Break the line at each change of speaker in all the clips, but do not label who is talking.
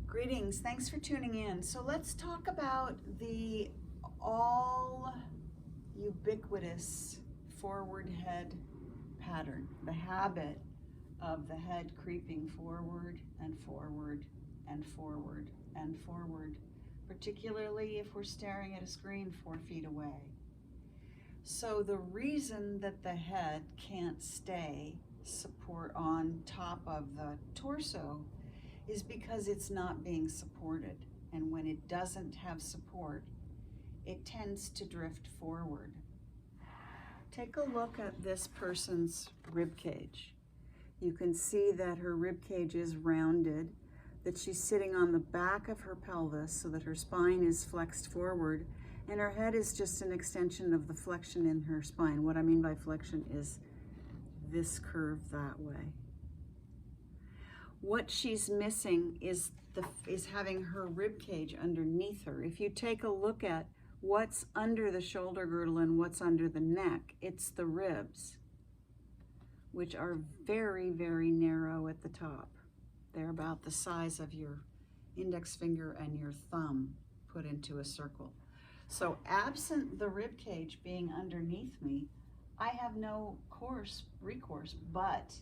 Greetings, thanks for tuning in. So let's talk about the all ubiquitous forward head pattern, the habit of the head creeping forward and forward and forward and forward, particularly if we're staring at a screen 4 feet away. So the reason that the head can't stay support on top of the torso is because it's not being supported. And when it doesn't have support, it tends to drift forward. Take a look at this person's rib cage. You can see that her rib cage is rounded, that she's sitting on the back of her pelvis so that her spine is flexed forward, and her head is just an extension of the flexion in her spine. What I mean by flexion is this curve that way. What she's missing is having her rib cage underneath her. If you take a look at what's under the shoulder girdle and what's under the neck, it's the ribs, which are very, very narrow at the top. They're about the size of your index finger and your thumb put into a circle. So absent the rib cage being underneath me, I have no recourse but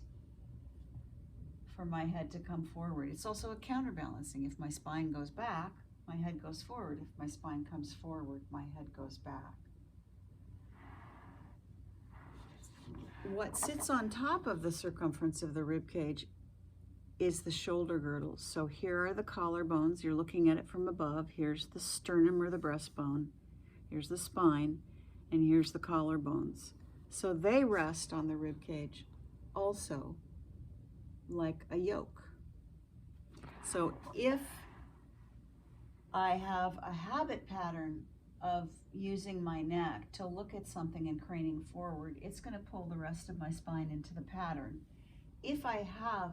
for my head to come forward. It's also a counterbalancing. If my spine goes back, my head goes forward. If my spine comes forward, my head goes back. What sits on top of the circumference of the rib cage is the shoulder girdle. So here are the collarbones. You're looking at it from above. Here's the sternum or the breastbone. Here's the spine, and here's the collarbones. So they rest on the rib cage also, like a yoke. So if I have a habit pattern of using my neck to look at something and craning forward, it's going to pull the rest of my spine into the pattern. If I have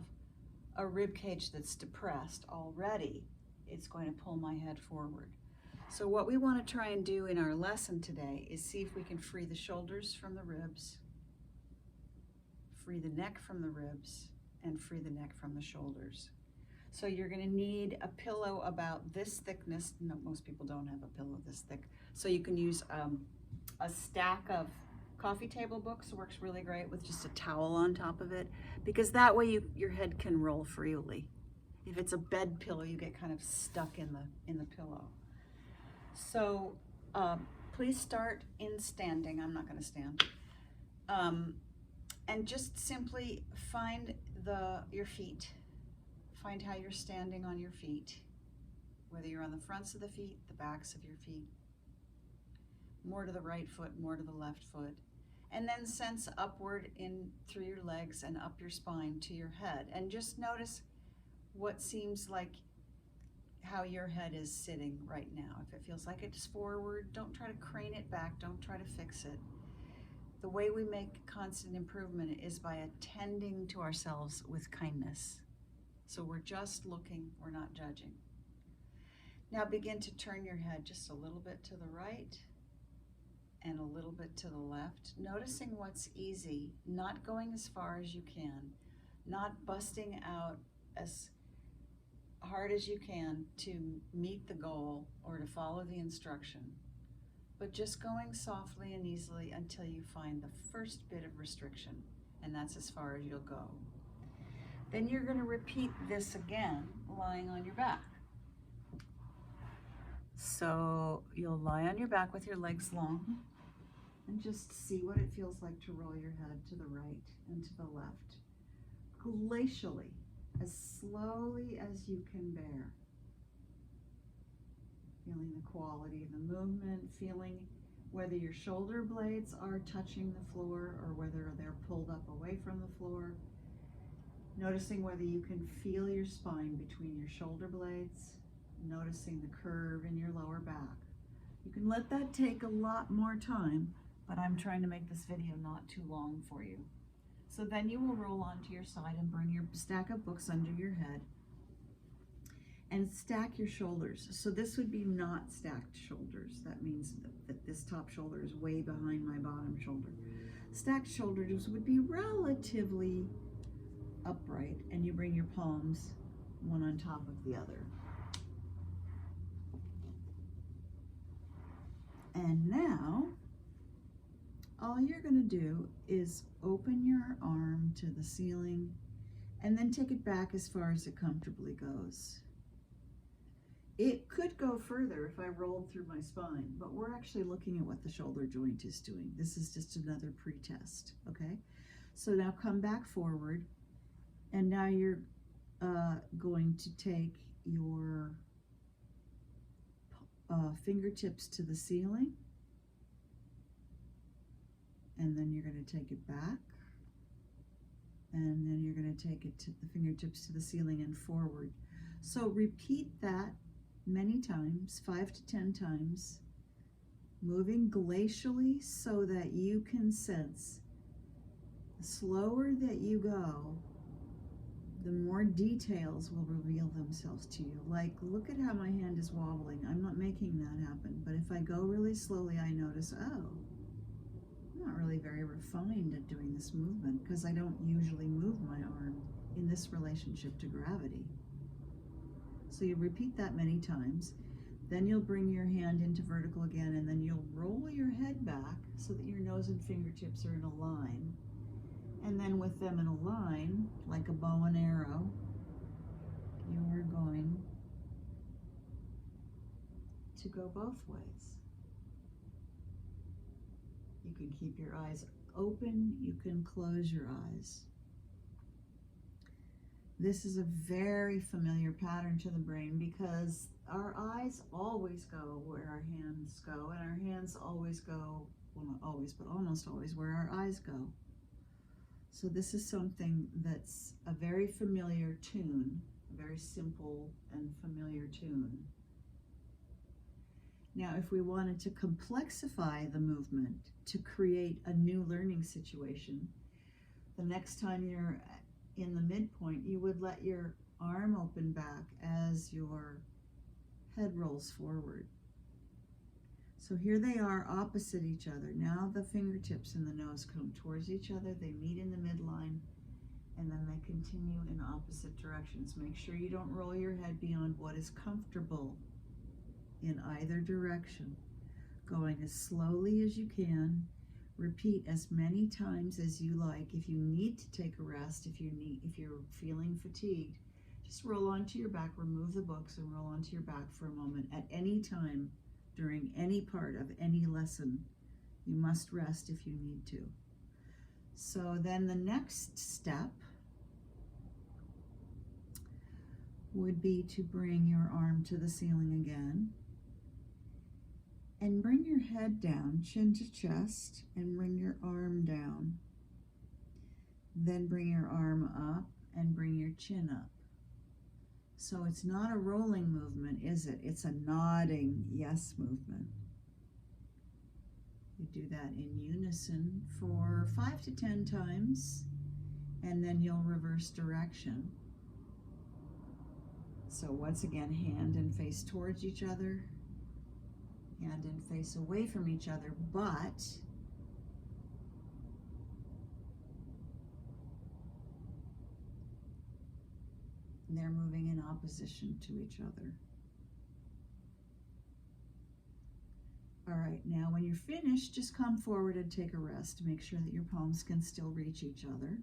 a rib cage that's depressed already, it's going to pull my head forward. So what we want to try and do in our lesson today is see if we can free the shoulders from the ribs, free the neck from the ribs, and free the neck from the shoulders. So you're going to need a pillow about this thickness. No, most people don't have a pillow this thick. So you can use a stack of coffee table books. Works really great with just a towel on top of it, because that way your head can roll freely. If it's a bed pillow, you get kind of stuck in the pillow. So please start in standing. I'm not going to stand. And just simply find your feet. Find how you're standing on your feet, whether you're on the fronts of the feet, the backs of your feet, more to the right foot, more to the left foot, and then sense upward in through your legs and up your spine to your head. And just notice what seems like how your head is sitting right now. If it feels like it's forward, don't try to crane it back, don't try to fix it. The way we make constant improvement is by attending to ourselves with kindness. So we're just looking, we're not judging. Now begin to turn your head just a little bit to the right and a little bit to the left, noticing what's easy, not going as far as you can, not busting out as hard as you can to meet the goal or to follow the instruction, but just going softly and easily until you find the first bit of restriction, and that's as far as you'll go. Then you're going to repeat this again, lying on your back. So you'll lie on your back with your legs long and just see what it feels like to roll your head to the right and to the left, glacially, as slowly as you can bear. Feeling the quality of the movement, feeling whether your shoulder blades are touching the floor or whether they're pulled up away from the floor. Noticing whether you can feel your spine between your shoulder blades, noticing the curve in your lower back. You can let that take a lot more time, but I'm trying to make this video not too long for you. So then you will roll onto your side and bring your stack of books under your head and stack your shoulders. So this would be not stacked shoulders. That means that this top shoulder is way behind my bottom shoulder. Stacked shoulders would be relatively upright, and you bring your palms one on top of the other. And now, all you're going to do is open your arm to the ceiling and then take it back as far as it comfortably goes. It could go further if I rolled through my spine, but we're actually looking at what the shoulder joint is doing. This is just another pre-test, okay? So now come back forward, and now you're going to take your fingertips to the ceiling, and then you're going to take it back, and then you're going to take it to the fingertips to the ceiling and forward. So repeat that many times, 5 to 10 times, moving glacially so that you can sense the slower that you go, the more details will reveal themselves to you. Like, look at how my hand is wobbling. I'm not making that happen, but if I go really slowly, I notice, oh, I'm not really very refined at doing this movement because I don't usually move my arm in this relationship to gravity. So you repeat that many times, then you'll bring your hand into vertical again, and then you'll roll your head back so that your nose and fingertips are in a line. And then with them in a line, like a bow and arrow, you're going to go both ways. You can keep your eyes open, you can close your eyes. This is a very familiar pattern to the brain because our eyes always go where our hands go, and our hands always go, well, not always, but almost always where our eyes go. So this is something that's a very familiar tune, a very simple and familiar tune. Now, if we wanted to complexify the movement to create a new learning situation, the next time you're in the midpoint, you would let your arm open back as your head rolls forward. So here they are opposite each other. Now the fingertips and the nose come towards each other. They meet in the midline, and then they continue in opposite directions. Make sure you don't roll your head beyond what is comfortable in either direction. Going as slowly as you can. Repeat as many times as you like. If you need to take a rest, if you're feeling fatigued, just roll onto your back, remove the books, and roll onto your back for a moment at any time during any part of any lesson. You must rest if you need to. So then the next step would be to bring your arm to the ceiling again, and bring your head down, chin to chest, and bring your arm down. Then bring your arm up and bring your chin up. So it's not a rolling movement, is it? It's a nodding yes movement. You do that in unison for 5 to 10 times, and then you'll reverse direction. So once again, hand and face towards each other, hand and face away from each other, but they're moving in opposition to each other. All right, now when you're finished, just come forward and take a rest. Make sure that your palms can still reach each other.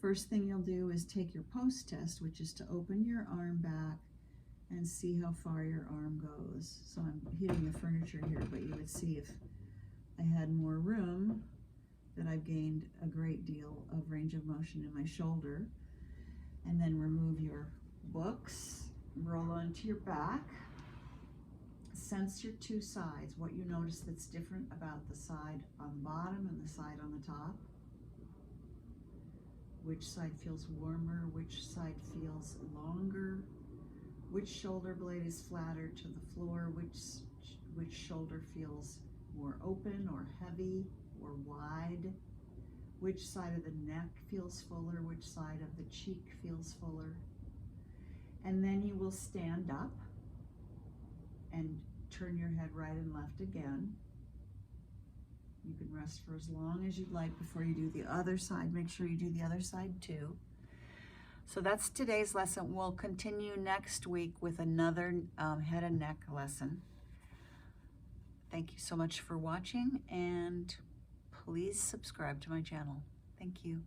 First thing you'll do is take your post test, which is to open your arm back and see how far your arm goes. So I'm hitting the furniture here, but you would see if I had more room that I've gained a great deal of range of motion in my shoulder. And then remove your books, roll onto your back, sense your two sides, what you notice that's different about the side on the bottom and the side on the top. Which side feels warmer, which side feels longer, which shoulder blade is flatter to the floor, which shoulder feels more open or heavy or wide. Which side of the neck feels fuller, which side of the cheek feels fuller. And then you will stand up and turn your head right and left again. You can rest for as long as you'd like before you do the other side. Make sure you do the other side too. So that's today's lesson. We'll continue next week with another head and neck lesson. Thank you so much for watching, and please subscribe to my channel. Thank you.